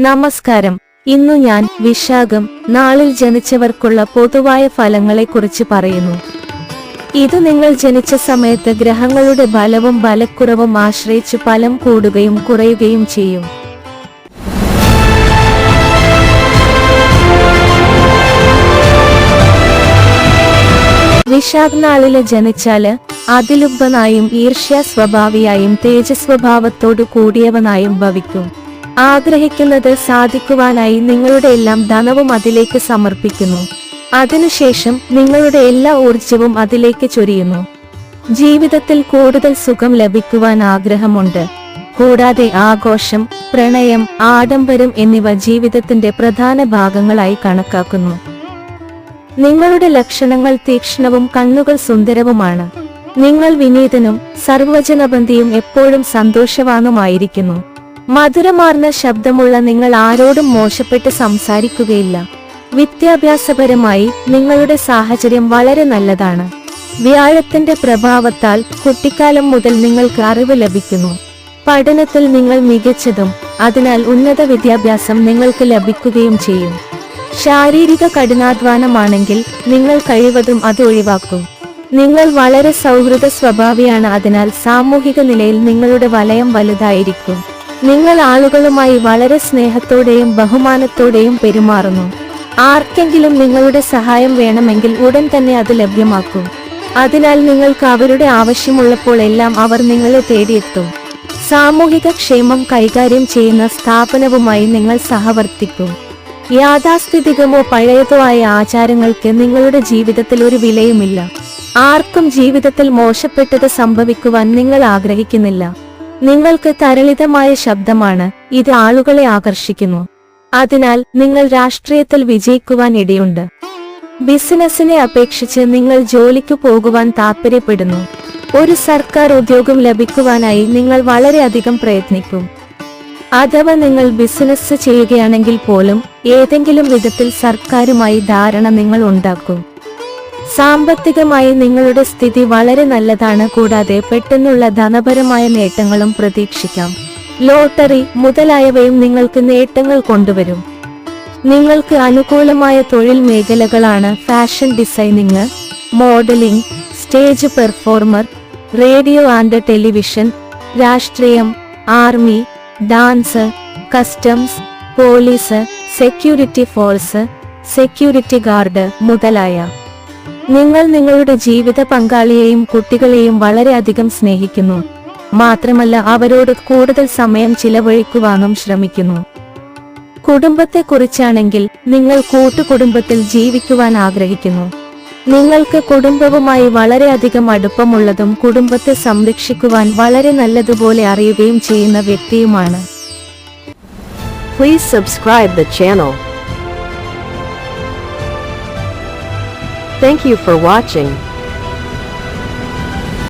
നമസ്കാരം. ഇന്നു ഞാൻ വിശാഖം നാളിൽ ജനിച്ചവർക്കുള്ള പൊതുവായ ഫലങ്ങളെക്കുറിച്ച് പറയുന്നു. ഇത് നിങ്ങൾ ജനിച്ച സമയത്ത് ഗ്രഹങ്ങളുടെ ബലവും ബലക്കുറവും ആശ്രയിച്ച് ഫലം കൂടുകയും കുറയുകയും ചെയ്യും. വിശാഖ് നാളില് ജനിച്ചാല് അതിലുബ്ബനായും ഈർഷ്യാ സ്വഭാവിയായും തേജസ്വഭാവത്തോടു കൂടിയവനായും ഭവിക്കും. ആഗ്രഹിക്കുന്നത് സാധിക്കുവാനായി നിങ്ങളുടെ എല്ലാം ധനവും അതിലേക്ക് സമർപ്പിക്കുന്നു. അതിനുശേഷം നിങ്ങളുടെ എല്ലാ ഊർജവും അതിലേക്ക് ചൊരിയുന്നു. ജീവിതത്തിൽ കൂടുതൽ സുഖം ലഭിക്കുവാൻ ആഗ്രഹമുണ്ട്. കൂടാതെ ആഘോഷം, പ്രണയം, ആഡംബരം എന്നിവ ജീവിതത്തിന്റെ പ്രധാന ഭാഗങ്ങളായി കണക്കാക്കുന്നു. നിങ്ങളുടെ ലക്ഷണങ്ങൾ തീക്ഷ്ണവും കണ്ണുകൾ സുന്ദരവുമാണ്. നിങ്ങൾ വിനീതനും സർവ്വജനബന്ധിയും എപ്പോഴും സന്തോഷവാനുമായിരിക്കുന്നു. മധുരമാർന്ന ശബ്ദമുള്ള നിങ്ങൾ ആരോടും മോശപ്പെട്ട് സംസാരിക്കുകയില്ല. വിദ്യാഭ്യാസപരമായി നിങ്ങളുടെ സാഹചര്യം വളരെ നല്ലതാണ്. വ്യാഴത്തിന്റെ പ്രഭാവത്താൽ കുട്ടിക്കാലം മുതൽ നിങ്ങൾക്ക് അറിവ് ലഭിക്കുന്നു. പഠനത്തിൽ നിങ്ങൾ മികച്ചതും അതിനാൽ ഉന്നത വിദ്യാഭ്യാസം നിങ്ങൾക്ക് ലഭിക്കുകയും ചെയ്യും. ശാരീരിക കഠിനാധ്വാനമാണെങ്കിൽ നിങ്ങൾ കഴിവതും അത് ഒഴിവാക്കും. നിങ്ങൾ വളരെ സൗഹൃദ സ്വഭാവിയാണ്, അതിനാൽ സാമൂഹിക നിലയിൽ നിങ്ങളുടെ വലയം വലുതായിരിക്കും. നിങ്ങൾ ആളുകളുമായി വളരെ സ്നേഹത്തോടെയും ബഹുമാനത്തോടെയും പെരുമാറുന്നു. ആർക്കെങ്കിലും നിങ്ങളുടെ സഹായം വേണമെങ്കിൽ ഉടൻ തന്നെ അത് ലഭ്യമാക്കും. അതിനാൽ നിങ്ങൾക്ക് അവരുടെ ആവശ്യമുള്ളപ്പോൾ എല്ലാം അവർ നിങ്ങളെ തേടിയെത്തും. സാമൂഹിക ക്ഷേമം കൈകാര്യം ചെയ്യുന്ന സ്ഥാപനവുമായി നിങ്ങൾ സഹവർത്തിക്കും. യാഥാസ്ഥിതികമോ പഴയതോ ആയ ആചാരങ്ങൾക്ക് നിങ്ങളുടെ ജീവിതത്തിൽ ഒരു വിലയുമില്ല. ആർക്കും ജീവിതത്തിൽ മോശപ്പെട്ടത് സംഭവിക്കുവാൻ നിങ്ങൾ ആഗ്രഹിക്കുന്നില്ല. നിങ്ങൾക്ക് തരളിതമായ ശബ്ദമാണ്, ഇത് ആളുകളെ ആകർഷിക്കുന്നു. അതിനാൽ നിങ്ങൾ രാഷ്ട്രീയത്തിൽ വിജയിക്കുവാൻ ഇടയുണ്ട്. ബിസിനസിനെ അപേക്ഷിച്ച് നിങ്ങൾ ജോലിക്കു പോകുവാൻ താൽപ്പര്യപ്പെടുന്നു. ഒരു സർക്കാർ ഉദ്യോഗം ലഭിക്കുവാനായി നിങ്ങൾ വളരെയധികം പ്രയത്നിക്കും. അഥവാ നിങ്ങൾ ബിസിനസ് ചെയ്യുകയാണെങ്കിൽ പോലും ഏതെങ്കിലും വിധത്തിൽ സർക്കാരുമായി ധാരണ നിങ്ങൾ ഉണ്ടാക്കും. സാമ്പത്തികമായി നിങ്ങളുടെ സ്ഥിതി വളരെ നല്ലതാണ്. കൂടാതെ പെട്ടെന്നുള്ള ധനപരമായ നേട്ടങ്ങളും പ്രതീക്ഷിക്കാം. ലോട്ടറി മുതലായവയും നിങ്ങൾക്ക് നേട്ടങ്ങൾ കൊണ്ടുവരും. നിങ്ങൾക്ക് അനുകൂലമായ തൊഴിൽ മേഖലകളാണ് fashion designing, modelling, stage performer, radio and television, രാഷ്ട്രീയം, army, dance, customs, police, security force, security guard മുതലായ. നിങ്ങൾ നിങ്ങളുടെ ജീവിത പങ്കാളിയെയും കുട്ടികളെയും വളരെയധികം സ്നേഹിക്കുന്നു. മാത്രമല്ല അവരോട് കൂടുതൽ സമയം ചിലവഴിക്കുവാനും ശ്രമിക്കുന്നു. കുടുംബത്തെക്കുറിച്ചാണെങ്കിൽ നിങ്ങൾ കൂട്ടുകുടുംബത്തിൽ ജീവിക്കുവാൻ ആഗ്രഹിക്കുന്നു. നിങ്ങൾക്ക് കുടുംബവുമായി വളരെയധികം അടുപ്പമുള്ളതും കുടുംബത്തെ സംരക്ഷിക്കുവാൻ വളരെ നല്ലതുപോലെ അറിയുകയും ചെയ്യുന്ന വ്യക്തിയുമാണ്. Please subscribe the channel. Thank you for watching.